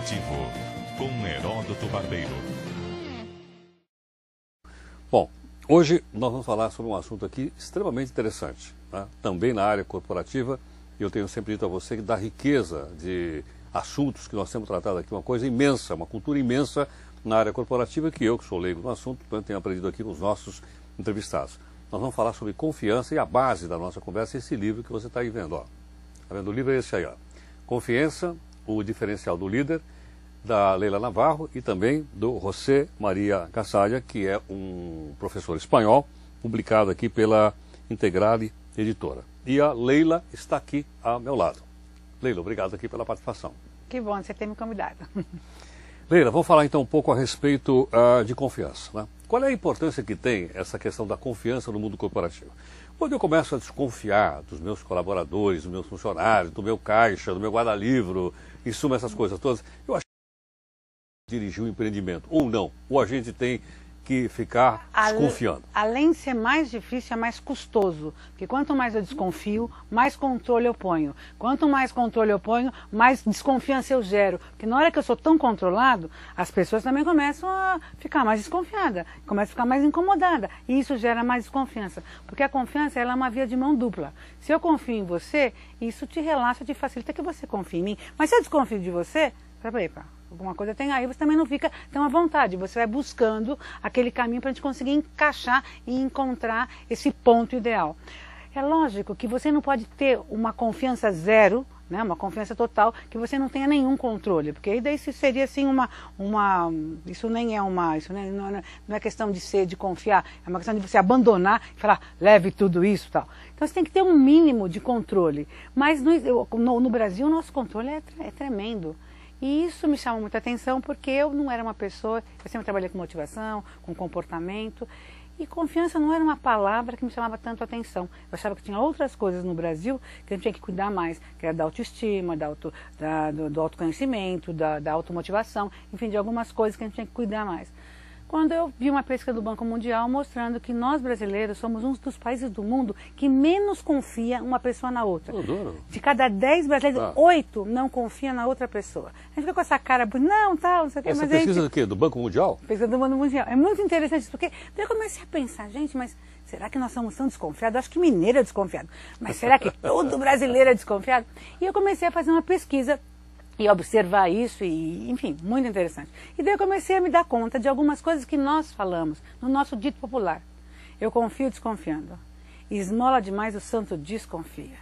Corporativo, com Heródoto Barbeiro. Bom, hoje nós vamos falar sobre um assunto aqui extremamente interessante, né? Também na área corporativa. Eu tenho sempre dito a você que da riqueza de assuntos que nós temos tratado aqui, uma coisa imensa, uma cultura imensa na área corporativa, que eu, que sou leigo no assunto, tenho aprendido aqui com os nossos entrevistados. Nós vamos falar sobre confiança e a base da nossa conversa é esse livro que você está aí vendo, ó. Tá vendo? O livro é esse aí, ó. Confiança, o diferencial do líder, da Leila Navarro e também do José Maria Casalla, que é um professor espanhol, publicado aqui pela Integrale Editora. E a Leila está aqui ao meu lado. Leila, obrigado aqui pela participação. Que bom você ter me convidado. Leila, vamos falar então um pouco a respeito de confiança, né? Qual é a importância que tem essa questão da confiança no mundo corporativo? Quando eu começo a desconfiar dos meus colaboradores, dos meus funcionários, do meu caixa, do meu guarda-livro, em suma essas coisas todas, eu acho que dirigir um empreendimento, ou não, ou a gente tem que ficar desconfiando. Além de ser mais difícil, é mais custoso. Porque quanto mais eu desconfio, mais controle eu ponho. Quanto mais controle eu ponho, mais desconfiança eu gero. Porque na hora que eu sou tão controlado, as pessoas também começam a ficar mais desconfiadas, começam a ficar mais incomodadas. E isso gera mais desconfiança. Porque a confiança ela é uma via de mão dupla. Se eu confio em você, isso te relaxa, te facilita que você confie em mim. Mas se eu desconfio de você, alguma coisa tem aí, você também não fica tão à vontade, você vai buscando aquele caminho para a gente conseguir encaixar e encontrar esse ponto ideal. É lógico que você não pode ter uma confiança zero, né, uma confiança total, que você não tenha nenhum controle, porque aí daí isso seria assim isso nem é não é questão de confiar, é uma questão de você abandonar e falar, leve tudo isso e tal. Então você tem que ter um mínimo de controle, mas no Brasil o nosso controle é tremendo. E isso me chama muita atenção porque eu não era uma pessoa, eu sempre trabalhei com motivação, com comportamento, e confiança não era uma palavra que me chamava tanto atenção. Eu achava que tinha outras coisas no Brasil que a gente tinha que cuidar mais, que era da autoestima, do autoconhecimento, da automotivação, enfim, de algumas coisas que a gente tinha que cuidar mais. Quando eu vi uma pesquisa do Banco Mundial mostrando que nós brasileiros somos um dos países do mundo que menos confia uma pessoa na outra. De cada 10 brasileiros, 8 não confia na outra pessoa. A gente fica com essa cara, não sei o que. Essa mas pesquisa do quê? Do Banco Mundial? Pesquisa do Banco Mundial. É muito interessante isso, porque daí eu comecei a pensar, gente, mas será que nós somos tão desconfiados? Eu acho que mineiro é desconfiado. Mas será que todo brasileiro é desconfiado? E eu comecei a fazer uma pesquisa e observar isso, e, enfim, muito interessante. E daí eu comecei a me dar conta de algumas coisas que nós falamos no nosso dito popular. Eu confio desconfiando. Esmola demais, o santo desconfia.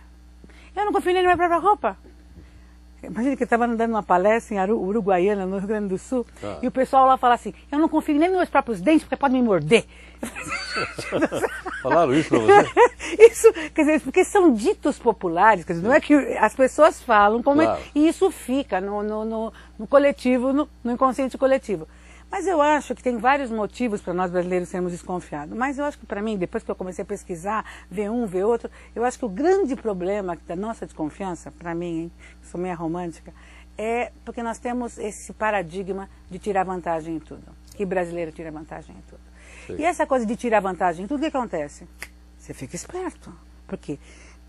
Eu não confio nem na minha própria roupa. Imagina que eu estava dando uma palestra em Uruguaiana, no Rio Grande do Sul, e o pessoal lá fala assim, eu não confio nem nos meus próprios dentes, porque pode me morder. Falaram isso para você? Isso, quer dizer, porque são ditos populares, quer dizer, não é que as pessoas falam, e isso fica no coletivo, no inconsciente coletivo. Mas eu acho que tem vários motivos para nós brasileiros sermos desconfiados. Mas eu acho que para mim, depois que eu comecei a pesquisar, ver um, ver outro, eu acho que o grande problema da nossa desconfiança, para mim, hein, sou meio romântica, é porque nós temos esse paradigma de tirar vantagem em tudo. Que brasileiro tira vantagem em tudo. Sim. E essa coisa de tirar vantagem em tudo, o que acontece? Você fica esperto. Por quê?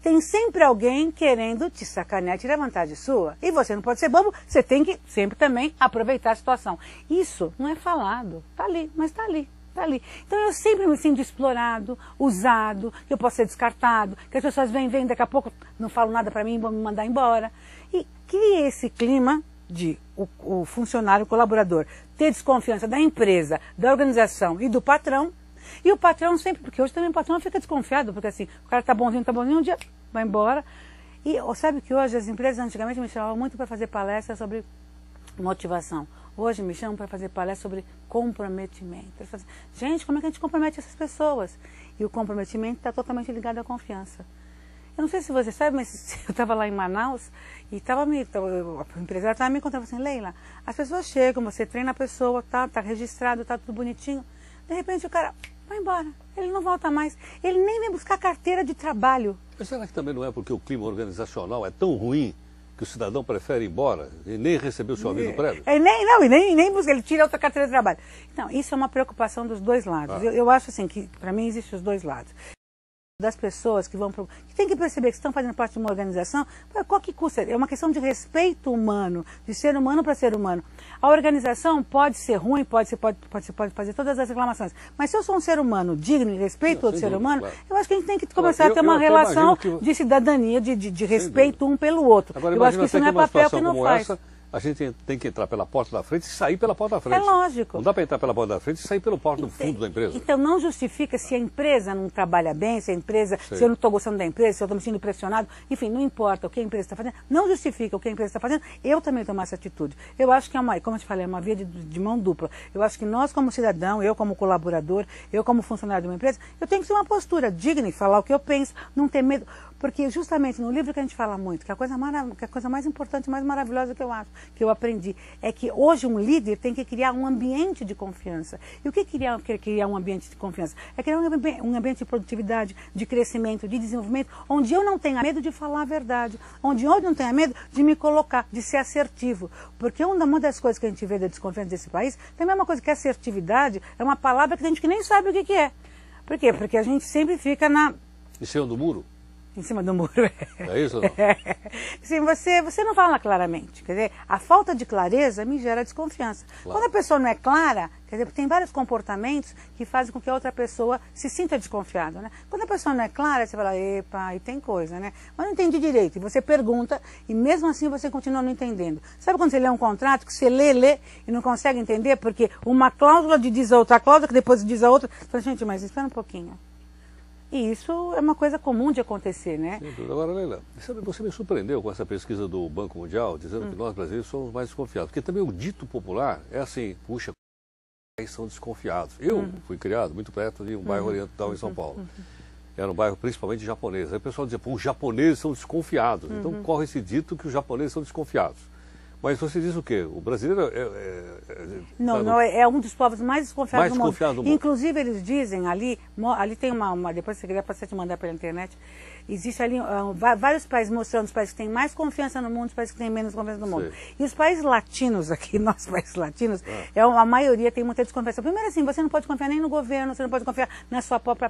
Tem sempre alguém querendo te sacanear, tirar vantagem sua. E você não pode ser bobo, você tem que sempre também aproveitar a situação. Isso não é falado, tá ali, mas tá ali, tá ali. Então eu sempre me sinto explorado, usado, que eu posso ser descartado, que as pessoas vêm, daqui a pouco não falam nada para mim, vão me mandar embora. E cria esse clima de o funcionário, o colaborador, ter desconfiança da empresa, da organização e do patrão. E o patrão sempre, porque hoje também o patrão fica desconfiado, porque assim, o cara tá bonzinho, um dia vai embora. E sabe que hoje as empresas antigamente me chamavam muito para fazer palestras sobre motivação. Hoje me chamam para fazer palestras sobre comprometimento. Assim, gente, como é que a gente compromete essas pessoas? E o comprometimento está totalmente ligado à confiança. Eu não sei se você sabe, mas eu estava lá em Manaus e o empresário estava me contando assim, Leila, as pessoas chegam, você treina a pessoa, tá registrado, tá tudo bonitinho. De repente o cara vai embora, ele não volta mais, ele nem vem buscar carteira de trabalho. Mas será que também não é porque o clima organizacional é tão ruim que o cidadão prefere ir embora e nem receber o seu aviso prévio? Nem busca, ele tira outra carteira de trabalho. Então, isso é uma preocupação dos dois lados. Eu acho assim que, para mim, existem os dois lados. das pessoas que vão que tem que perceber que estão fazendo parte de uma organização, qual que custa? É uma questão de respeito humano, de ser humano para ser humano. A organização pode ser ruim, pode fazer todas as reclamações, mas se eu sou um ser humano digno e respeito outro ser humano, claro, eu acho que a gente tem que começar a ter uma relação de cidadania, de respeito um pelo outro. Agora, eu acho que isso não é papel que não faz. A gente tem que entrar pela porta da frente e sair pela porta da frente. É lógico. Não dá para entrar pela porta da frente e sair pelo porta do fundo da empresa. Então não justifica se a empresa não trabalha bem, se a empresa, se eu não estou gostando da empresa, se eu estou me sentindo pressionado, enfim, não importa o que a empresa está fazendo, não justifica o que a empresa está fazendo, eu também tomar essa atitude. Eu acho que como eu te falei, é uma via de mão dupla. Eu acho que nós como cidadão, eu como colaborador, eu como funcionário de uma empresa, eu tenho que ter uma postura digna e falar o que eu penso, não ter medo. Porque justamente no livro que a gente fala muito, que a coisa mais importante, mais maravilhosa que eu acho, que eu aprendi, é que hoje um líder tem que criar um ambiente de confiança. E o que é criar um ambiente de confiança? É criar um ambiente de produtividade, de crescimento, de desenvolvimento, onde eu não tenha medo de falar a verdade, onde eu não tenha medo de me colocar, de ser assertivo. Porque uma das coisas que a gente vê da desconfiança desse país, também é uma coisa que assertividade é uma palavra que a gente que nem sabe o que é. Por quê? Porque a gente sempre fica Em cima do muro? Em cima do muro. É isso ou não? Sim, você não fala claramente. Quer dizer, a falta de clareza me gera desconfiança. Claro. Quando a pessoa não é clara, quer dizer, tem vários comportamentos que fazem com que a outra pessoa se sinta desconfiada, né? Quando a pessoa não é clara, você fala, epa, aí tem coisa, né? Mas não entendi direito. E você pergunta, e mesmo assim você continua não entendendo. Sabe quando você lê um contrato, que você lê e não consegue entender? Porque uma cláusula diz a outra cláusula, que depois diz a outra. Você fala, gente, mas espera um pouquinho. E isso é uma coisa comum de acontecer, né? Sim, agora, Leila, você me surpreendeu com essa pesquisa do Banco Mundial, dizendo que nós brasileiros somos mais desconfiados. Porque também o dito popular é assim, puxa, os são desconfiados. Eu fui criado muito perto de um bairro oriental em São Paulo. Era um bairro principalmente japonês. Aí o pessoal dizia, pô, os japoneses são desconfiados. Então corre esse dito que os japoneses são desconfiados. Mas você diz o quê? O brasileiro não, é um dos povos mais desconfiados do mundo. mundo. Inclusive, eles dizem ali tem depois se quiser você te mandar pela internet, existe ali vários países mostrando os países que têm mais confiança no mundo, os países que têm menos confiança no mundo. Sim. E os países latinos aqui, nossos países latinos, a maioria tem muita desconfiança. Primeiro assim, você não pode confiar nem no governo, você não pode confiar na sua própria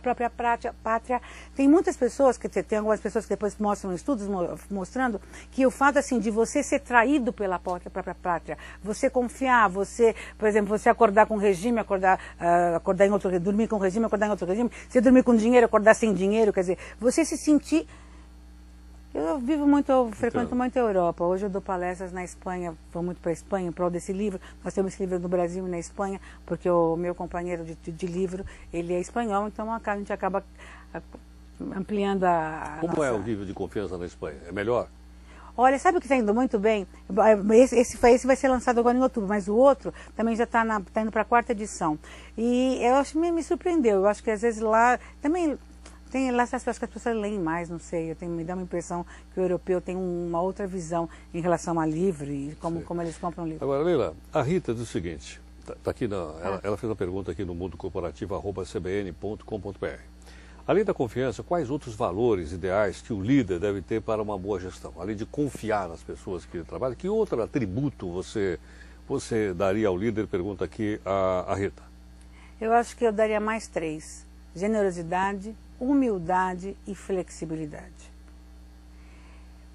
pátria. Tem muitas pessoas, tem algumas pessoas que depois mostram estudos mostrando que o fato assim de você ser traído pela própria pátria, você confiar, por exemplo, você acordar com regime, acordar em outro, dormir com regime, acordar em outro regime, você dormir com dinheiro, acordar sem dinheiro, quer dizer, você se sentir. Eu frequento muito a Europa. Hoje eu dou palestras na Espanha, vou muito para a Espanha em prol desse livro. Nós temos esse livro no Brasil e na Espanha, porque o meu companheiro de livro, ele é espanhol, então a gente acaba ampliando Como é o nível de confiança na Espanha? É melhor? Olha, sabe o que está indo muito bem? Esse vai ser lançado agora em outubro, mas o outro também já está indo para a 4ª edição. E eu acho que me surpreendeu. Eu acho que às vezes lá também acho que as pessoas leem mais, não sei. Me dá uma impressão que o europeu tem uma outra visão em relação a livro e como eles compram livro. Agora, Leila, a Rita diz o seguinte, tá aqui ela fez uma pergunta aqui no mundocorporativo@cbn.com.br. Além da confiança, quais outros valores ideais que o líder deve ter para uma boa gestão? Além de confiar nas pessoas que trabalham, que outro atributo você daria ao líder? Pergunta aqui a Rita. Eu acho que eu daria mais 3. Generosidade, humildade e flexibilidade.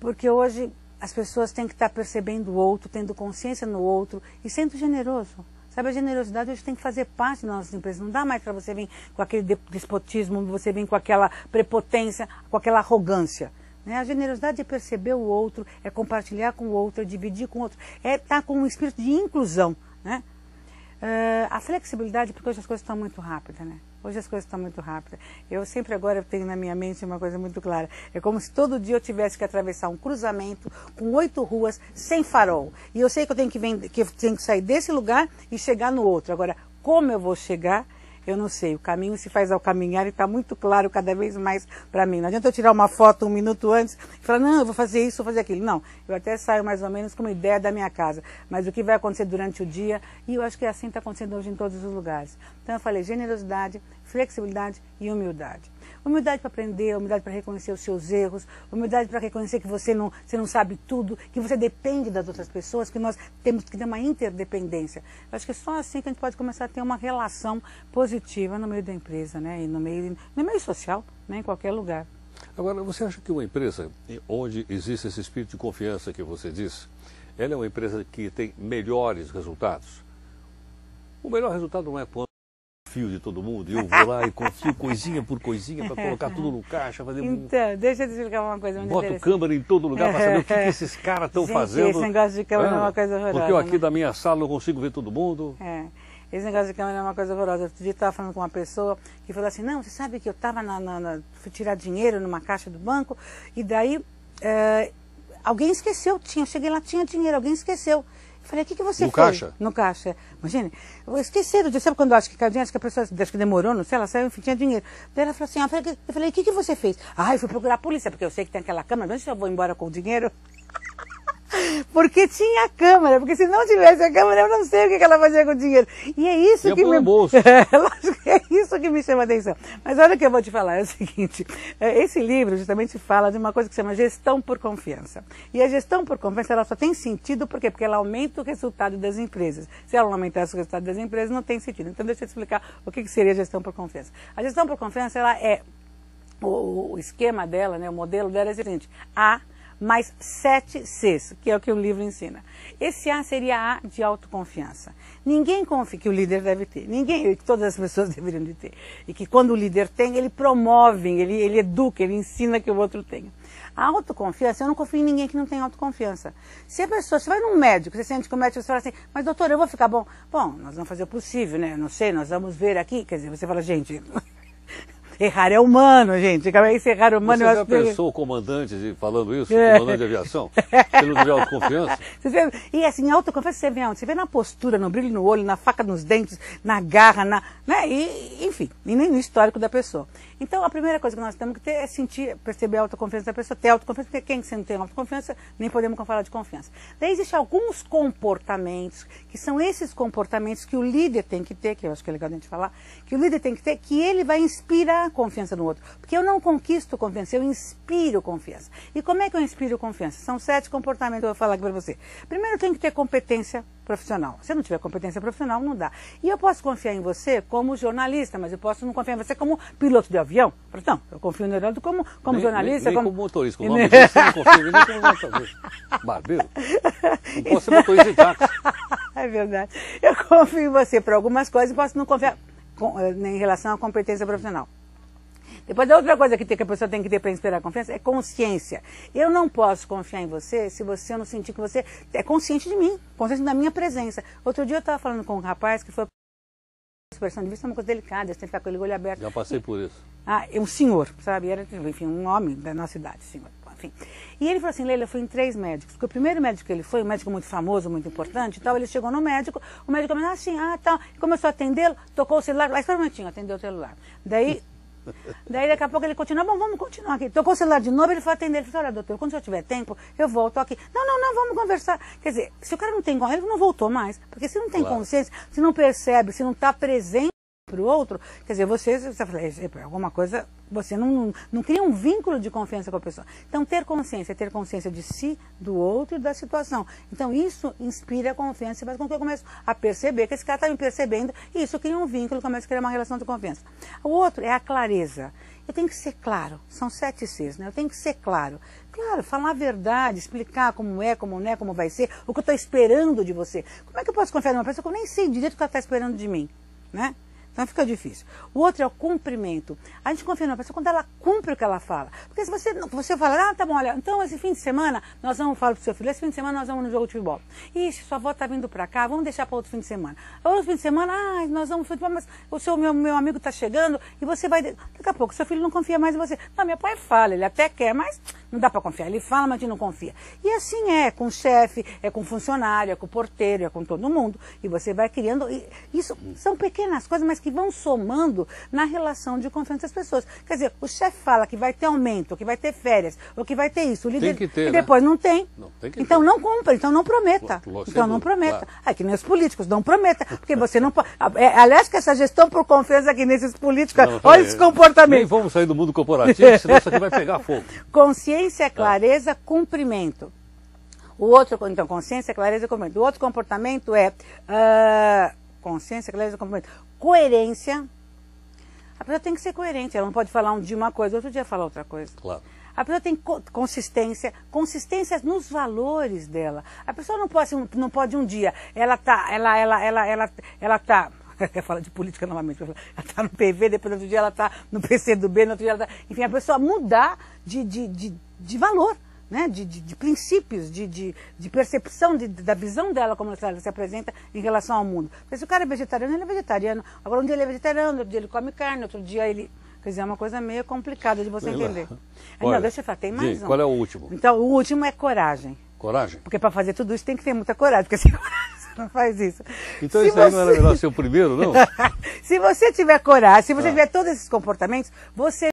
Porque hoje as pessoas têm que estar percebendo o outro, tendo consciência no outro e sendo generoso. Sabe, a generosidade hoje tem que fazer parte das nossas empresas. Não dá mais para você vir com aquele despotismo, você vir com aquela prepotência, com aquela arrogância. Né? A generosidade é perceber o outro, é compartilhar com o outro, é dividir com o outro, é estar com um espírito de inclusão. Né? A flexibilidade, porque hoje as coisas estão muito rápidas, né? Hoje as coisas estão muito rápidas. Eu sempre agora tenho na minha mente uma coisa muito clara. É como se todo dia eu tivesse que atravessar um cruzamento com 8 ruas sem farol. E eu sei que eu tenho que sair desse lugar e chegar no outro. Agora, como eu vou chegar, eu não sei. O caminho se faz ao caminhar e está muito claro cada vez mais para mim. Não adianta eu tirar uma foto 1 minuto antes e falar, não, eu vou fazer isso, vou fazer aquilo. Não, eu até saio mais ou menos com uma ideia da minha casa. Mas o que vai acontecer durante o dia, e eu acho que assim está acontecendo hoje em todos os lugares. Então eu falei generosidade, flexibilidade e humildade. Humildade para aprender, humildade para reconhecer os seus erros, humildade para reconhecer que você não sabe tudo, que você depende das outras pessoas, que nós temos que ter uma interdependência. Eu acho que é só assim que a gente pode começar a ter uma relação positiva no meio da empresa, né? E no meio social, né? Em qualquer lugar. Agora, você acha que uma empresa onde existe esse espírito de confiança que você disse, ela é uma empresa que tem melhores resultados? O melhor resultado não é quando eu confio de todo mundo, eu vou lá e confio coisinha por coisinha para colocar tudo no caixa, fazer Então, deixa eu te explicar uma coisa muito boto câmera em todo lugar para saber o que esses caras estão fazendo. Esse negócio de câmera é uma coisa horrorosa. Porque eu aqui da minha sala não consigo ver todo mundo. Esse negócio de câmera é uma coisa horrorosa. Outro dia eu estava falando com uma pessoa que falou assim, não, você sabe que eu estava fui tirar dinheiro numa caixa do banco e daí alguém esqueceu, eu cheguei lá, tinha dinheiro, alguém esqueceu. Eu falei, o que você fez? No caixa? No caixa. Imagine, eu esqueci do dia, sabe quando eu acho que caiu dinheiro, acho que a pessoa acho que demorou, não sei, ela saiu, enfim, tinha dinheiro. Daí ela falou assim, eu falei, o que você fez? Eu fui procurar a polícia, porque eu sei que tem aquela câmera, mas se eu vou embora com o dinheiro... Porque tinha a câmera, porque se não tivesse a câmera, eu não sei o que ela fazia com o dinheiro. E é isso que me... bolso. Lógico que é isso que me chama a atenção. Mas olha o que eu vou te falar, é o seguinte, esse livro justamente fala de uma coisa que se chama gestão por confiança. E a gestão por confiança, ela só tem sentido, por quê? Porque ela aumenta o resultado das empresas. Se ela não aumentasse o resultado das empresas, não tem sentido. Então deixa eu te explicar o que seria a gestão por confiança. A gestão por confiança, ela é, o esquema dela, né, o modelo dela é o seguinte, A mais 7 Cs, que é o que o livro ensina. Esse A seria A de autoconfiança. Ninguém confia que o líder deve ter, ninguém, que todas as pessoas deveriam de ter. E que quando o líder tem, ele promove, ele educa, ele ensina que o outro tenha. A autoconfiança, eu não confio em ninguém que não tem autoconfiança. Se a pessoa, você vai num médico, você sente que o médico, você fala assim, mas doutor, eu vou ficar bom? Bom, nós vamos fazer o possível, né? Não sei, nós vamos ver aqui. Quer dizer, você fala, gente... Errar é humano, gente. Esse errar é humano... Você já pensou o comandante falando isso? O comandante de aviação? Você não tiver autoconfiança? E assim, autoconfiança você vê onde? Você vê na postura, no brilho no olho, na faca nos dentes, na garra, né? Enfim, e no histórico da pessoa. Então, a primeira coisa que nós temos que ter é perceber a autoconfiança da pessoa, ter autoconfiança, porque quem não tem autoconfiança, nem podemos falar de confiança. Daí existem alguns comportamentos, que são esses comportamentos que o líder tem que ter, que eu acho que é legal a gente falar, que o líder tem que ter, que ele vai inspirar a confiança no outro. Porque eu não conquisto confiança, eu inspiro confiança. E como é que eu inspiro confiança? São 7 comportamentos que eu vou falar aqui para você. Primeiro, eu tenho que ter competência profissional. Se eu não tiver competência profissional, não dá. E eu posso confiar em você como jornalista, mas eu posso não confiar em você como piloto de avião. Então, eu confio no Heraldo como jornalista. Nem como motorista. O nome desse eu não confio nem como motorista. Barbeiro. Não posso ser motorista de táxi. É verdade. Eu confio em você para algumas coisas e posso não confiar em relação à competência profissional. Depois, a outra coisa que a pessoa tem que ter para inspirar confiança é consciência. Eu não posso confiar em você se você não sentir que você é consciente de mim, consciente da minha presença. Outro dia eu estava falando com um rapaz que foi... expressão de vista é uma coisa delicada, você tem que ficar com ele olho aberto. Já passei por isso. Um senhor, sabe? Era, enfim, um homem da nossa idade, senhor. Enfim. E ele falou assim, Leila, eu fui em 3 médicos. Porque o primeiro médico que ele foi, um médico muito famoso, muito importante e tal, ele chegou no médico, o médico falou assim, tal. Começou a atendê-lo, tocou o celular, mas espera um momentinho, atendeu o celular. Daí daqui a pouco ele continuou, bom, vamos continuar aqui. Tocou o celular de novo, ele foi atender, ele falou, olha doutor, quando eu tiver tempo, eu volto aqui. Não, vamos conversar. Quer dizer, se o cara não tem consciência, ele não voltou mais. Porque se não tem consciência, se não percebe, se não está presente para o outro, quer dizer, você fala, alguma coisa, você não cria um vínculo de confiança com a pessoa. Então, ter consciência de si, do outro e da situação. Então, isso inspira a confiança e faz com que eu comece a perceber que esse cara está me percebendo e isso cria um vínculo, começa a criar uma relação de confiança. O outro é a clareza. Eu tenho que ser claro, são 7 Cs, né? Eu tenho que ser claro. Claro, falar a verdade, explicar como é, como não é, como vai ser, o que eu estou esperando de você. Como é que eu posso confiar numa pessoa que eu nem sei direito o que ela está esperando de mim, né? Então fica difícil. O outro é o cumprimento. A gente confia numa pessoa quando ela cumpre o que ela fala. Porque se você fala, tá bom, olha, então esse fim de semana nós vamos falar pro seu filho, esse fim de semana nós vamos no jogo de futebol. Ixi, sua avó tá vindo pra cá, vamos deixar para outro fim de semana. Outro fim de semana, nós vamos futebol, mas meu amigo tá chegando e você vai... Daqui a pouco, seu filho não confia mais em você. Não, meu pai fala, ele até quer, mas não dá para confiar. Ele fala, mas a gente não confia. E assim é com o chefe, é com o funcionário, é com o porteiro, é com todo mundo. E você vai criando... Isso são pequenas coisas, mas que vão somando na relação de confiança das pessoas. Quer dizer, o chefe fala que vai ter aumento, que vai ter férias, ou que vai ter isso. O líder, tem que ter, e depois não tem. Não, tem que então ter. não cumpra, então não prometa. Então não prometa. Claro. É que nem os políticos, não prometa. Porque você não pode. Aliás, que essa gestão por confiança aqui nesses políticos, não, olha esse comportamento. Nem vamos sair do mundo corporativo, senão isso aqui vai pegar fogo. Consciência, clareza, cumprimento. O outro, então, consciência, clareza e cumprimento. O outro comportamento é consciência, clareza e cumprimento. Coerência. A pessoa tem que ser coerente, ela não pode falar um dia uma coisa, outro dia falar outra coisa. Claro. A pessoa tem consistência nos valores dela. A pessoa não pode um dia, ela tá, eu falo de política novamente, ela está no PV, depois no outro dia ela está no PCdoB, no outro dia ela está... Enfim, a pessoa mudar de valor, né? de princípios, de percepção da visão dela, como ela se apresenta em relação ao mundo. Porque se o cara é vegetariano, ele é vegetariano. Agora um dia ele é vegetariano, outro dia ele come carne, outro dia ele... Quer dizer, é uma coisa meio complicada de você entender. Olha, não, deixa eu falar, tem mais um. Qual é o último? Então, o último é coragem. Coragem? Porque para fazer tudo isso tem que ter muita coragem, porque sem coragem você não faz isso. Então isso aí não era melhor ser o primeiro, não? Se você tiver coragem, se você tiver todos esses comportamentos, você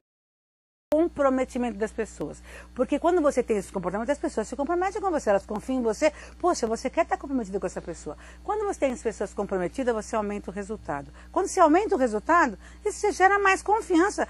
comprometimento das pessoas. Porque quando você tem esses comportamentos, as pessoas se comprometem com você, elas confiam em você. Poxa, você quer estar comprometido com essa pessoa. Quando você tem as pessoas comprometidas, você aumenta o resultado. Quando você aumenta o resultado, isso você gera mais confiança.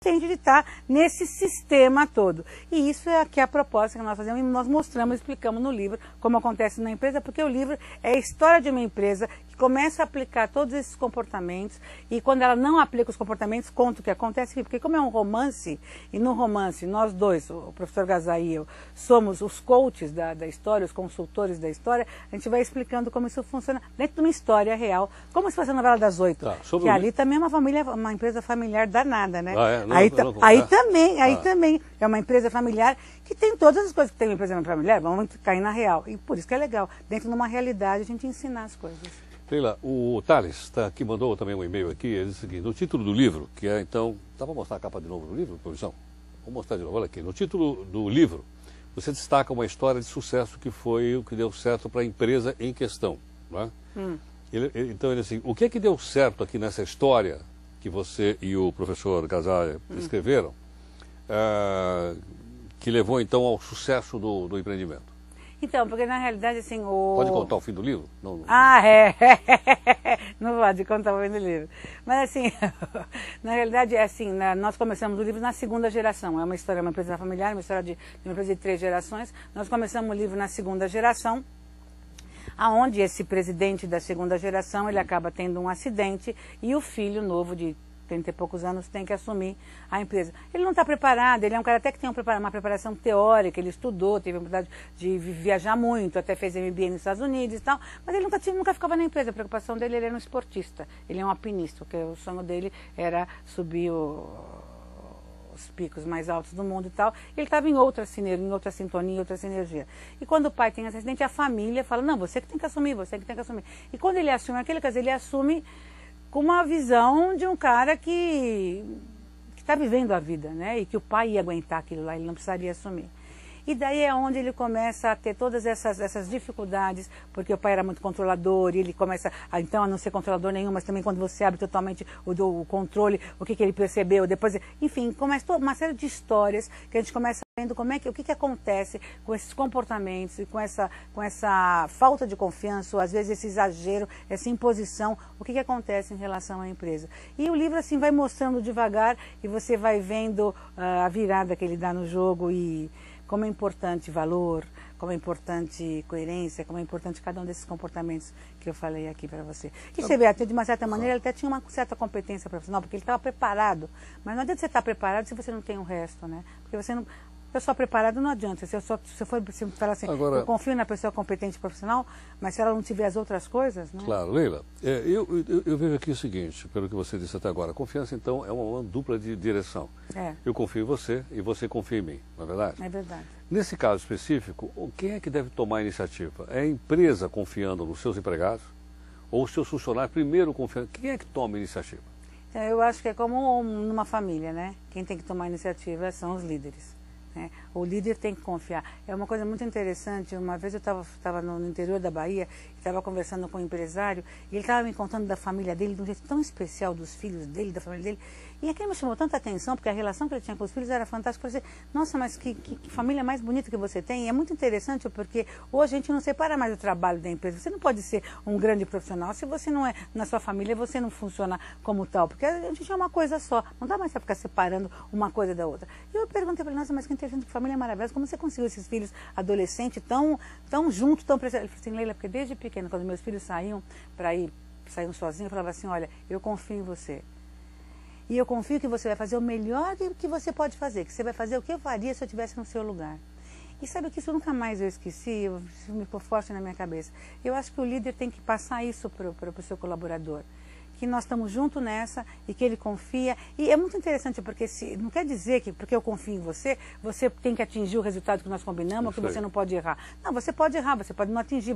Tem de estar nesse sistema todo. E isso é aqui a proposta que nós fazemos e nós mostramos, explicamos no livro como acontece na empresa, porque o livro é a história de uma empresa que começa a aplicar todos esses comportamentos e quando ela não aplica os comportamentos, conta o que acontece, porque como é um romance, e no romance nós dois, o professor Gazai e eu, somos os coaches da história, os consultores da história, a gente vai explicando como isso funciona dentro de uma história real, como se fosse a novela das 8, que ali também é uma empresa familiar danada, né? Aí também é uma empresa familiar que tem todas as coisas que tem uma empresa familiar, vamos cair na real. E por isso que é legal, dentro de uma realidade, a gente ensinar as coisas. Leila, o Thales aqui mandou também um e-mail aqui, ele diz o seguinte, no título do livro, que é então... Dá para mostrar a capa de novo do livro, profissão? Vou mostrar de novo, olha aqui. No título do livro, você destaca uma história de sucesso que foi o que deu certo para a empresa em questão. Não é? Então ele assim, o que é que deu certo aqui nessa história que você e o professor Gazai escreveram, que levou então ao sucesso do empreendimento? Então, porque na realidade assim... Pode contar o fim do livro? Não. Não pode contar o fim do livro. Mas assim, na realidade é assim, nós começamos o livro na segunda geração. É uma história, uma empresa familiar, uma história de uma empresa de 3 gerações. Nós começamos o livro na segunda geração, aonde esse presidente da segunda geração, ele acaba tendo um acidente e o filho novo de 30 e poucos anos tem que assumir a empresa. Ele não está preparado, ele é um cara até que tem uma preparação teórica, ele estudou, teve a oportunidade de viajar muito, até fez MBA nos Estados Unidos e tal, mas ele nunca ficava na empresa, a preocupação dele, ele era um esportista, ele é um alpinista, porque o sonho dele era subir os picos mais altos do mundo e tal, ele estava em outra sintonia, em outra sinergia. E quando o pai tem esse acidente, a família fala, não, você que tem que assumir, você que tem que assumir. E quando ele assume aquele caso, ele assume com uma visão de um cara que está vivendo a vida, né? E que o pai ia aguentar aquilo lá, ele não precisaria assumir. E daí é onde ele começa a ter todas essas dificuldades, porque o pai era muito controlador, e ele começa, então, a não ser controlador nenhum, mas também quando você abre totalmente o controle, o que ele percebeu, depois, enfim, começa uma série de histórias que a gente começa vendo o que acontece com esses comportamentos e com essa falta de confiança, ou às vezes esse exagero, essa imposição, o que acontece em relação à empresa. E o livro assim vai mostrando devagar e você vai vendo a virada que ele dá no jogo e como é importante valor, como é importante coerência, como é importante cada um desses comportamentos que eu falei aqui para você. E você vê, até de uma certa maneira, ele até tinha uma certa competência profissional, porque ele estava preparado. Mas não adianta você estar preparado se você não tem o resto, né? Porque você não... Pessoa preparada não adianta. Se você falar assim, agora, eu confio na pessoa competente profissional, mas se ela não tiver as outras coisas, né? Claro, Leila, eu vejo aqui o seguinte, pelo que você disse até agora, a confiança então é uma dupla de direção. Eu confio em você e você confia em mim, não é verdade? É verdade. Nesse caso específico, quem é que deve tomar a iniciativa? É a empresa confiando nos seus empregados ou os seus funcionários primeiro confiando? Quem é que toma a iniciativa? Eu acho que é como numa família, né? Quem tem que tomar a iniciativa são os líderes. né? O líder tem que confiar. É uma coisa muito interessante. Uma vez eu estava no interior da Bahia, estava conversando com um empresário, e ele estava me contando da família dele, de um jeito tão especial, dos filhos dele, da família dele. E aquilo me chamou tanta atenção, porque a relação que ele tinha com os filhos era fantástica. Eu falei, nossa, mas que família mais bonita que você tem. E é muito interessante, porque hoje a gente não separa mais o trabalho da empresa. Você não pode ser um grande profissional se você não é, na sua família, você não funciona como tal. Porque a gente é uma coisa só. Não dá mais para ficar separando uma coisa da outra. E eu perguntei para ele, nossa, mas que interessante, que família maravilhosa. Como você conseguiu esses filhos adolescentes tão juntos, tão presentes? Ele falou assim, Leila, porque desde pequeno, quando meus filhos saíam sozinhos, eu falava assim, olha, eu confio em você. E eu confio que você vai fazer o melhor que você pode fazer, que você vai fazer o que eu faria se eu estivesse no seu lugar. E sabe que isso nunca mais eu esqueci, isso me ficou forte na minha cabeça. Eu acho que o líder tem que passar isso para o seu colaborador. Que nós estamos juntos nessa e que ele confia. E é muito interessante, porque não quer dizer que porque eu confio em você, você tem que atingir o resultado que nós combinamos, ou que você não pode errar. Não, você pode errar, você pode não atingir.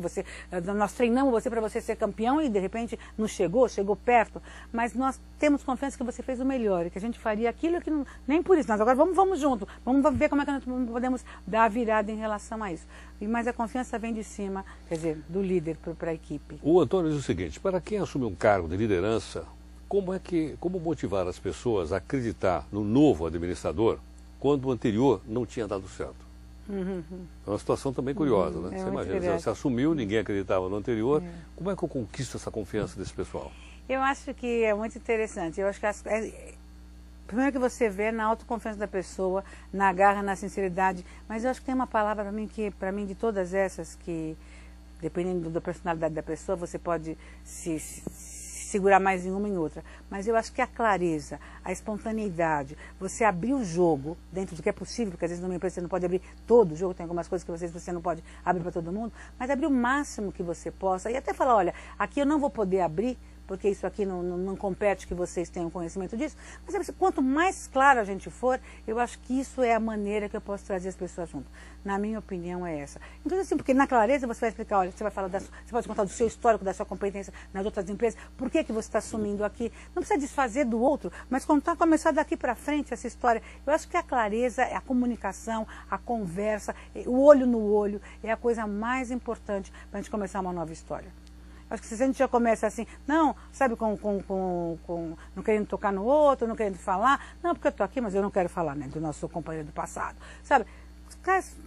Nós treinamos você para você ser campeão e de repente não chegou perto. Mas nós temos confiança que você fez o melhor e que a gente faria aquilo que não, nem por isso. Nós agora vamos junto, vamos ver como é que nós podemos dar a virada em relação a isso. Mas a confiança vem de cima, quer dizer, do líder para a equipe. O Antônio diz o seguinte, para quem assume um cargo de liderança, como motivar as pessoas a acreditar no novo administrador quando o anterior não tinha dado certo? É uma situação também curiosa, né? Você imagina, você assumiu, ninguém acreditava no anterior, como é que eu conquisto essa confiança desse pessoal? Eu acho que é muito interessante, eu acho que primeiro que você vê na autoconfiança da pessoa, na garra, na sinceridade, mas eu acho que tem uma palavra para mim de todas essas, que dependendo da personalidade da pessoa, você pode se segurar mais em uma e em outra. Mas eu acho que a clareza, a espontaneidade, você abrir o jogo dentro do que é possível, porque às vezes numa empresa você não pode abrir todo o jogo, tem algumas coisas que você não pode abrir para todo mundo, mas abrir o máximo que você possa e até falar, olha, aqui eu não vou poder abrir, porque isso aqui não compete que vocês tenham conhecimento disso, mas quanto mais claro a gente for, eu acho que isso é a maneira que eu posso trazer as pessoas junto. Na minha opinião é essa. Então assim, porque na clareza você vai explicar, olha, você vai falar você pode contar do seu histórico, da sua competência nas outras empresas, por que você está assumindo aqui, não precisa desfazer do outro, mas começar daqui para frente essa história. Eu acho que a clareza, a comunicação, a conversa, o olho no olho, é a coisa mais importante para a gente começar uma nova história. Acho que se a gente já começa assim, não, sabe, não querendo tocar no outro, não querendo falar, não, porque eu estou aqui, mas eu não quero falar, né, do nosso companheiro do passado, sabe?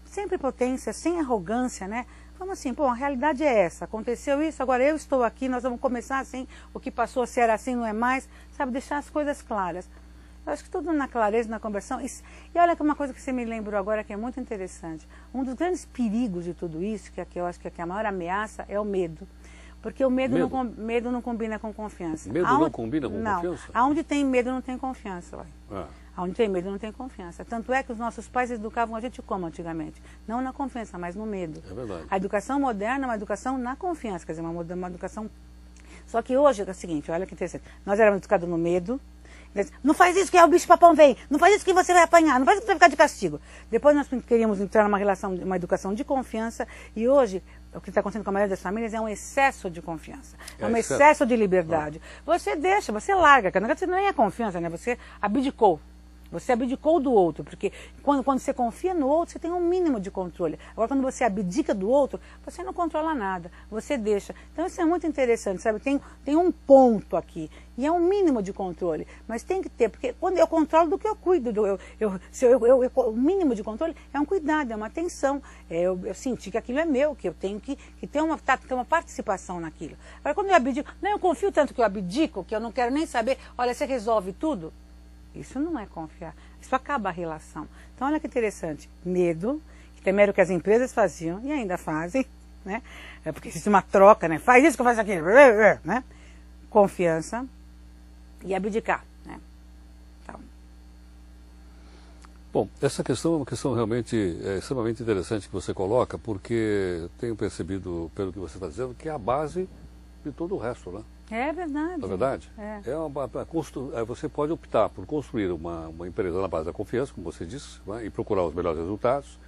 Sem prepotência, sem arrogância, né? Vamos assim, a realidade é essa, aconteceu isso, agora eu estou aqui, nós vamos começar assim, o que passou, se era assim, não é mais, sabe, deixar as coisas claras. Eu acho que tudo na clareza, na conversão. E olha que uma coisa que você me lembrou agora que é muito interessante. Um dos grandes perigos de tudo isso, que eu acho que a maior ameaça, é o medo. Porque o medo não combina com confiança. Medo não combina com confiança? Aonde tem medo não tem confiança. Aonde tem medo não tem confiança. Tanto é que os nossos pais educavam a gente como antigamente? Não na confiança, mas no medo. É verdade. A educação moderna é uma educação na confiança, quer dizer, uma educação... Só que hoje é o seguinte, olha que interessante. Nós éramos educados no medo. Não faz isso que é o bicho-papão vem. Não faz isso que você vai apanhar. Não faz isso que você vai ficar de castigo. Depois nós queríamos entrar numa relação, uma educação de confiança. E hoje, o que está acontecendo com a maioria das famílias é um excesso de confiança. É um excesso de liberdade. Você deixa, você larga. Você não é confiança, né? Você abdicou. Você abdicou do outro, porque quando você confia no outro, você tem um mínimo de controle. Agora, quando você abdica do outro, você não controla nada, você deixa. Então, isso é muito interessante, sabe? Tem um ponto aqui, e é um mínimo de controle, mas tem que ter, porque quando eu controlo do que eu cuido, o mínimo de controle é um cuidado, é uma atenção. Eu senti que aquilo é meu, que eu tenho que ter uma participação naquilo. Agora, quando eu abdico, eu confio tanto que eu abdico, que eu não quero nem saber, olha, você resolve tudo. Isso não é confiar, isso acaba a relação. Então, olha que interessante, medo, que também era o que as empresas faziam, e ainda fazem, né? Porque existe uma troca, né? Faz isso que eu faço aquilo, né? Confiança e abdicar, né? Então. Bom, essa questão é uma questão realmente extremamente interessante que você coloca, porque tenho percebido, pelo que você está dizendo, que é a base de todo o resto, né? É verdade. Não é verdade? Você pode optar por construir uma empresa na base da confiança, como você disse, né, e procurar os melhores resultados,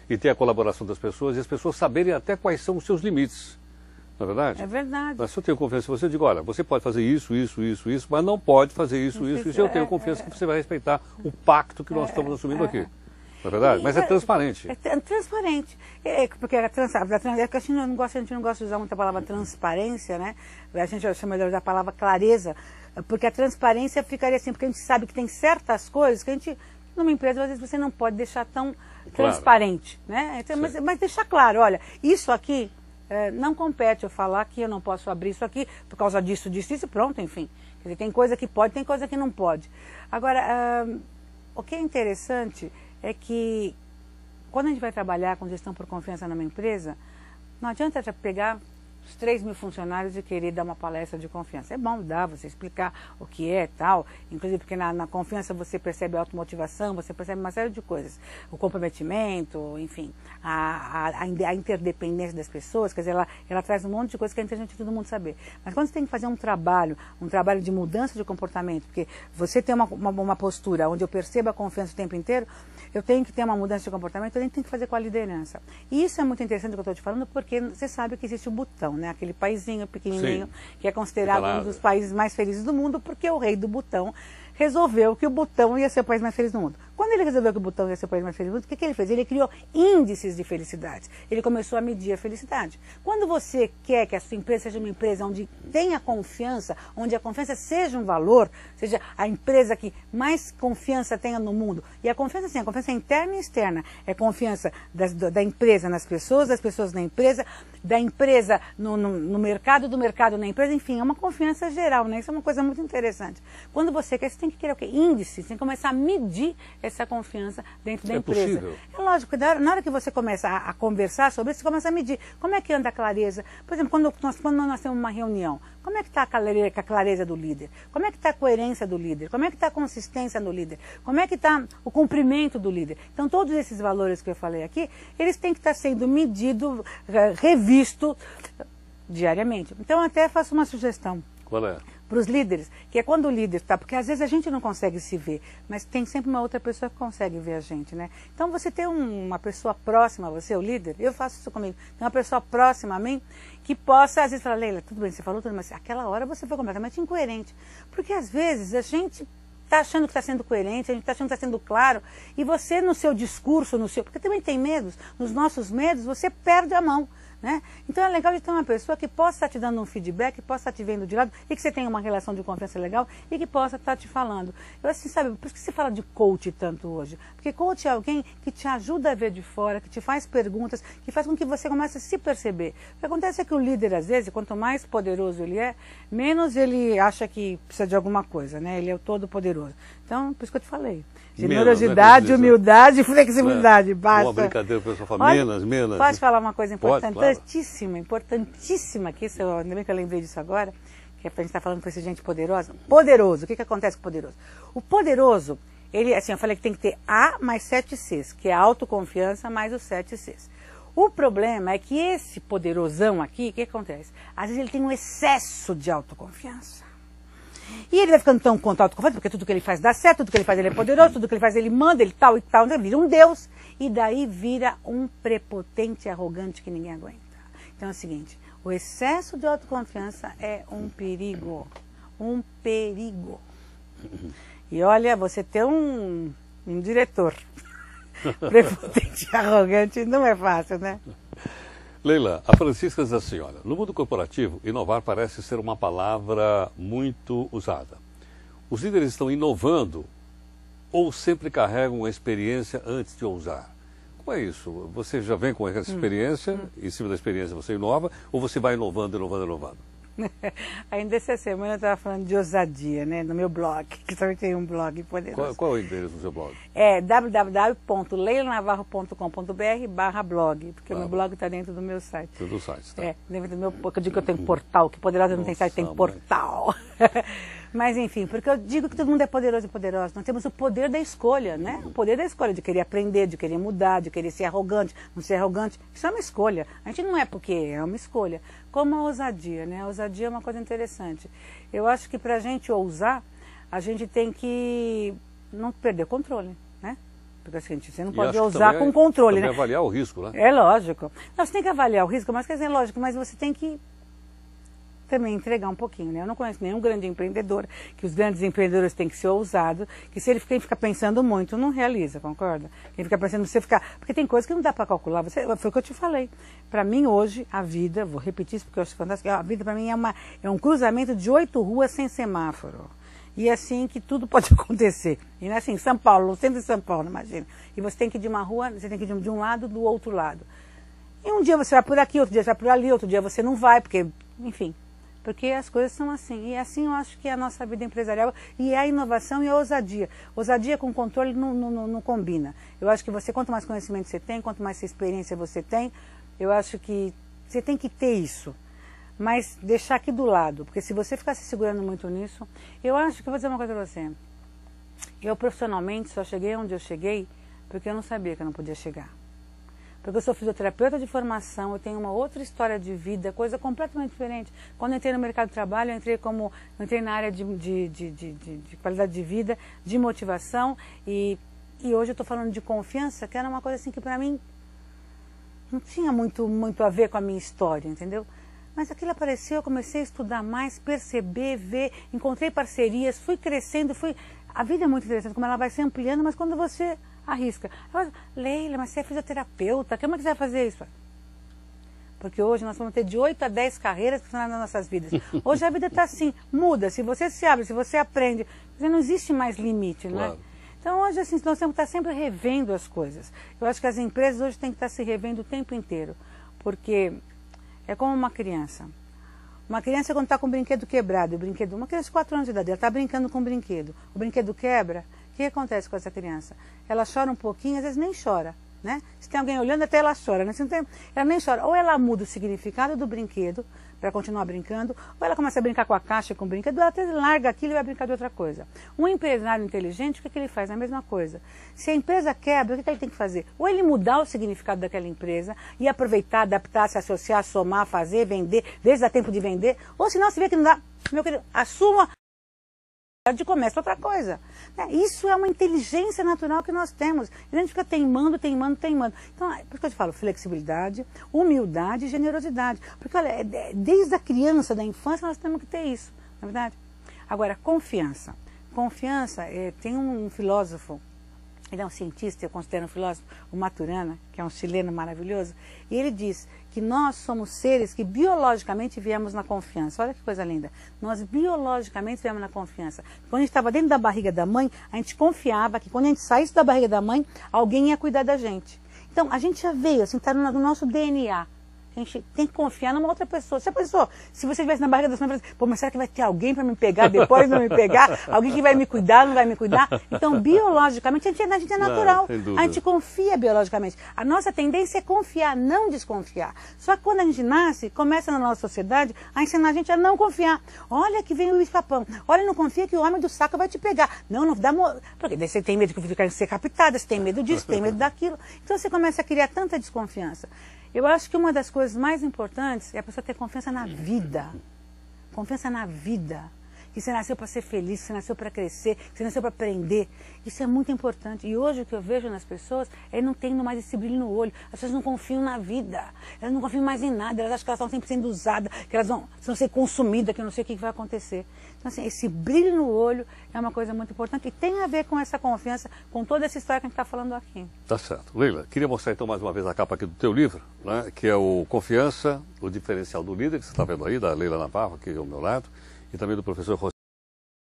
e ter a colaboração das pessoas, e as pessoas saberem até quais são os seus limites. Não é verdade? É verdade. Mas se eu tenho confiança em você, eu digo, olha, você pode fazer isso, mas não pode fazer isso. Eu tenho confiança que você vai respeitar o pacto que nós estamos assumindo aqui. é verdade, mas é transparente. É transparente. Porque a gente não gosta de usar muito a palavra transparência, né? A gente chama da palavra clareza, porque a transparência ficaria assim, porque a gente sabe que tem certas coisas que a gente, numa empresa, às vezes você não pode deixar tão transparente, né? Então, mas deixar claro, olha, isso aqui não compete eu falar que eu não posso abrir isso aqui por causa disso, disso, isso, pronto, enfim. Quer dizer, tem coisa que pode, tem coisa que não pode. Agora, o que é interessante é que quando a gente vai trabalhar com gestão por confiança numa empresa, não adianta já pegar os 3.000 funcionários e querer dar uma palestra de confiança. É bom dar, você explicar o que é tal, inclusive porque na confiança você percebe a automotivação, você percebe uma série de coisas. O comprometimento, enfim, a interdependência das pessoas, quer dizer, ela traz um monte de coisas que é interessante todo mundo saber. Mas quando você tem que fazer um trabalho de mudança de comportamento, porque você tem uma postura onde eu percebo a confiança o tempo inteiro, eu tenho que ter uma mudança de comportamento, eu tenho que fazer com a liderança. E isso é muito interessante o que eu estou te falando, porque você sabe que existe o botão, né? Aquele paizinho pequenininho, sim, que é considerado um dos países mais felizes do mundo, porque o rei do Butão resolveu que o Butão ia ser o país mais feliz do mundo. Quando ele resolveu que o Butão ia ser o país mais feliz do mundo, o que ele fez? Ele criou índices de felicidade. Ele começou a medir a felicidade. Quando você quer que a sua empresa seja uma empresa onde tenha confiança, onde a confiança seja um valor, seja a empresa que mais confiança tenha no mundo, e a confiança, sim, a confiança é interna e externa, é confiança da empresa nas pessoas, das pessoas na empresa, da empresa no mercado, do mercado na empresa, enfim, é uma confiança geral, né? Isso é uma coisa muito interessante. Quando você quer, você tem que querer o quê? Índice, você tem que começar a medir essa confiança dentro da empresa. Possível. É lógico, na hora que você começa a conversar sobre isso, você começa a medir. Como é que anda a clareza? Por exemplo, quando nós temos uma reunião, como é que está a clareza do líder? Como é que está a coerência do líder? Como é que está a consistência do líder? Como é que está o cumprimento do líder? Então, todos esses valores que eu falei aqui, eles têm que estar sendo medidos, revisto diariamente. Então, até faço uma sugestão. Qual é? Para os líderes, que é quando o líder está, porque às vezes a gente não consegue se ver, mas tem sempre uma outra pessoa que consegue ver a gente, né? Então você tem uma pessoa próxima a você, o líder, eu faço isso comigo, tem uma pessoa próxima a mim que possa, às vezes, falar, Leila, tudo bem, você falou tudo, mas aquela hora você foi completamente incoerente. Porque às vezes a gente está achando que está sendo coerente, a gente está achando que está sendo claro, e você no seu discurso, porque também tem medos, nos nossos medos, você perde a mão. Né? Então é legal de ter uma pessoa que possa estar te dando um feedback, que possa estar te vendo de lado e que você tenha uma relação de confiança legal e que possa estar te falando. Eu assim, sabe, por isso que se fala de coach tanto hoje? Porque coach é alguém que te ajuda a ver de fora, que te faz perguntas, que faz com que você comece a se perceber. O que acontece é que o líder, às vezes, quanto mais poderoso ele é, menos ele acha que precisa de alguma coisa, né? Ele é o todo poderoso. Então, por isso que eu te falei. Generosidade, humildade e flexibilidade. Basta. Uma brincadeira, o pessoal fala, menos. Pode falar uma coisa importantíssima, claro. Importantíssima, que isso, ainda bem que eu lembrei disso agora, que a gente está falando com essa gente poderosa. Poderoso, o que acontece com o poderoso? O poderoso, ele, assim, eu falei que tem que ter A mais 7 Cs, que é a autoconfiança mais os 7 Cs. O problema é que esse poderosão aqui, o que acontece? Às vezes ele tem um excesso de autoconfiança. E ele vai ficando tão com autoconfiança, porque tudo que ele faz dá certo, tudo que ele faz ele é poderoso, tudo que ele faz ele manda, ele tal e tal, ele vira um deus. E daí vira um prepotente arrogante que ninguém aguenta. Então é o seguinte, o excesso de autoconfiança é um perigo. Um perigo. E olha, você ter um diretor prepotente e arrogante não é fácil, né? Leila, a Francisca diz assim, olha, no mundo corporativo, inovar parece ser uma palavra muito usada. Os líderes estão inovando ou sempre carregam a experiência antes de ousar? Como é isso? Você já vem com essa experiência, em cima da experiência você inova, ou você vai inovando? Ainda essa semana eu estava falando de ousadia, né, no meu blog, que também tem um blog poderoso. Qual é o endereço do seu blog? É www.leilanavarro.com.br/blog, porque o meu blog está dentro do meu site. Dentro do site, tá. É, dentro do meu, porque eu digo que eu tenho portal, que poderosa não tem site, tem portal. Mas enfim, porque eu digo que todo mundo é poderoso e poderosa. Nós temos o poder da escolha, né? O poder da escolha, de querer aprender, de querer mudar, de querer ser arrogante, não ser arrogante. Isso é uma escolha. A gente não é porque é uma escolha. Como a ousadia, né? A ousadia é uma coisa interessante. Eu acho que para a gente ousar, a gente tem que não perder o controle, né? Porque assim, você não pode ousar com controle, né? Avaliar o risco, né? É lógico. Não, você tem que avaliar o risco, mas quer dizer, lógico, mas você tem que também entregar um pouquinho, né? Eu não conheço nenhum grande empreendedor, que os grandes empreendedores têm que ser ousados, que se ele fica pensando muito, não realiza, concorda? Quem fica pensando, você ficar... Porque tem coisas que não dá para calcular, foi o que eu te falei. Para mim, hoje, a vida, vou repetir isso porque eu acho fantástico, a vida para mim é um cruzamento de 8 ruas sem semáforo. E é assim que tudo pode acontecer. E não é assim, São Paulo, no centro de São Paulo, imagina. E você tem que ir de uma rua, você tem que ir de um lado, do outro lado. E um dia você vai por aqui, outro dia você vai por ali, outro dia você não vai, porque, enfim... Porque as coisas são assim. E assim eu acho que é a nossa vida empresarial e a inovação e a ousadia. Ousadia com controle não combina. Eu acho que quanto mais conhecimento você tem, quanto mais experiência você tem, eu acho que você tem que ter isso. Mas deixar aqui do lado. Porque se você ficar se segurando muito nisso, eu acho que eu vou dizer uma coisa para você. Eu profissionalmente só cheguei onde eu cheguei porque eu não sabia que eu não podia chegar. Porque eu sou fisioterapeuta de formação, eu tenho uma outra história de vida, coisa completamente diferente. Quando eu entrei no mercado de trabalho, eu entrei na área de qualidade de vida, de motivação, e hoje eu estou falando de confiança, que era uma coisa assim que para mim não tinha muito a ver com a minha história, entendeu? Mas aquilo apareceu, eu comecei a estudar mais, perceber, ver, encontrei parcerias, fui crescendo, A vida é muito interessante, como ela vai se ampliando, mas quando você... arrisca. Leila, mas você é fisioterapeuta, como é que você vai fazer isso? Porque hoje nós vamos ter de 8 a 10 carreiras nas nossas vidas. Hoje a vida está assim, muda, se você se abre, se você aprende, não existe mais limite, claro. Não é? Então hoje assim, nós temos que estar sempre revendo as coisas. Eu acho que as empresas hoje têm que estar se revendo o tempo inteiro, porque é como uma criança. Uma criança quando está com o brinquedo quebrado, uma criança de 4 anos de idade, ela está brincando com o brinquedo quebra, o que acontece com essa criança? Ela chora um pouquinho, às vezes nem chora, né? Se tem alguém olhando, até ela chora, né? Ela nem chora. Ou ela muda o significado do brinquedo para continuar brincando, ou ela começa a brincar com a caixa, com o brinquedo, ou ela até larga aquilo e vai brincar de outra coisa. Um empresário inteligente, o que ele faz? A mesma coisa. Se a empresa quebra, o que ele tem que fazer? Ou ele mudar o significado daquela empresa e aproveitar, adaptar, se associar, somar, fazer, vender, desde dá tempo de vender, ou se não, se vê que não dá, meu querido, assuma de começa outra coisa. Isso é uma inteligência natural que nós temos. A gente fica teimando. Então, por isso que eu te falo, flexibilidade, humildade e generosidade. Porque, olha, desde a criança, da infância, nós temos que ter isso, não é verdade? Agora, confiança. Confiança, tem um filósofo, ele é um cientista, eu considero um filósofo, o Maturana, que é um chileno maravilhoso, e ele diz que nós somos seres que biologicamente viemos na confiança. Olha que coisa linda. Nós biologicamente viemos na confiança. Quando a gente estava dentro da barriga da mãe, a gente confiava que quando a gente saísse da barriga da mãe, alguém ia cuidar da gente. Então, a gente já veio, assim, está no nosso DNA. A gente tem que confiar numa outra pessoa. Você pensou, se você estivesse na barriga da sua mãe, pô, mas será que vai ter alguém para me pegar depois, não me pegar? Alguém que vai me cuidar, não vai me cuidar? Então, biologicamente, a gente é natural. A gente confia biologicamente. A nossa tendência é confiar, não desconfiar. Só que quando a gente nasce, começa na nossa sociedade a ensinar a gente a não confiar. Olha que vem o bicho-papão. Olha, não confia que o homem do saco vai te pegar. Não dá... Porque daí você tem medo de ser captada, você tem medo disso, tem medo daquilo. Então, você começa a criar tanta desconfiança. Eu acho que uma das coisas mais importantes é a pessoa ter confiança na vida. Confiança na vida. Que você nasceu para ser feliz, que você nasceu para crescer, que você nasceu para aprender. Isso é muito importante. E hoje o que eu vejo nas pessoas é não tendo mais esse brilho no olho. As pessoas não confiam na vida. Elas não confiam mais em nada. Elas acham que elas estão sempre sendo usadas, que elas vão ser consumidas, que eu não sei o que vai acontecer. Então, assim, esse brilho no olho é uma coisa muito importante e tem a ver com essa confiança, com toda essa história que a gente está falando aqui. Tá certo. Leila, queria mostrar então mais uma vez a capa aqui do teu livro, né, que é o Confiança, o Diferencial do Líder, que você está vendo aí, da Leila Navarro, aqui ao meu lado, e também do professor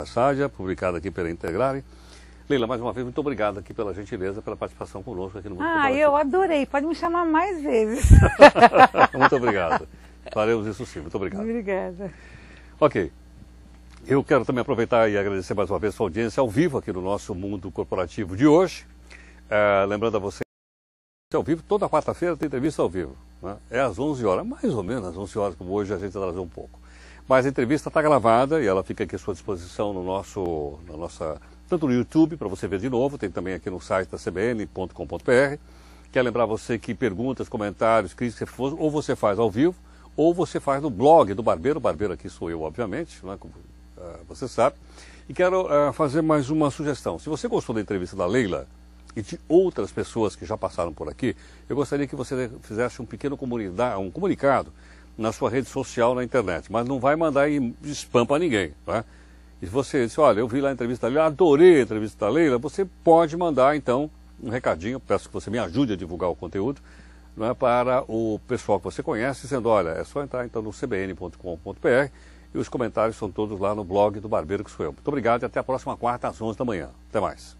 Sádia, publicado aqui pela Integrare. Leila, mais uma vez, muito obrigado aqui pela gentileza, pela participação conosco aqui no Mundo Corporativo. Eu adorei. Pode me chamar mais vezes. Muito obrigado. Faremos isso sim. Muito obrigado. Obrigada. Ok. Eu quero também aproveitar e agradecer mais uma vez a sua audiência ao vivo aqui no nosso Mundo Corporativo de hoje. Lembrando a você, ao vivo, toda quarta-feira tem entrevista ao vivo. Né? É às 11 horas, mais ou menos às 11 horas, como hoje a gente atrasou um pouco. Mas a entrevista está gravada e ela fica aqui à sua disposição tanto no YouTube, para você ver de novo, tem também aqui no site da cbn.com.br. Quero lembrar você que perguntas, comentários, críticas, ou você faz ao vivo, ou você faz no blog do Barbeiro. O Barbeiro aqui sou eu, obviamente, né, como você sabe. E quero fazer mais uma sugestão. Se você gostou da entrevista da Leila e de outras pessoas que já passaram por aqui, eu gostaria que você fizesse um pequeno comunicado na sua rede social na internet, mas não vai mandar em spam para ninguém. Tá? E se você diz, olha, eu vi lá a entrevista da Leila, adorei a entrevista da Leila, você pode mandar então um recadinho, peço que você me ajude a divulgar o conteúdo, não é, para o pessoal que você conhece, dizendo, olha, é só entrar então no cbn.com.br e os comentários são todos lá no blog do Barbeiro que sou eu. Muito obrigado e até a próxima quarta às 11 da manhã. Até mais.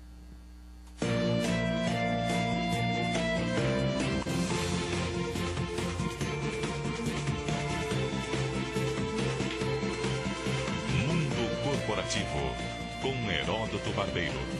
Mundo Corporativo com Heródoto Barbeiro.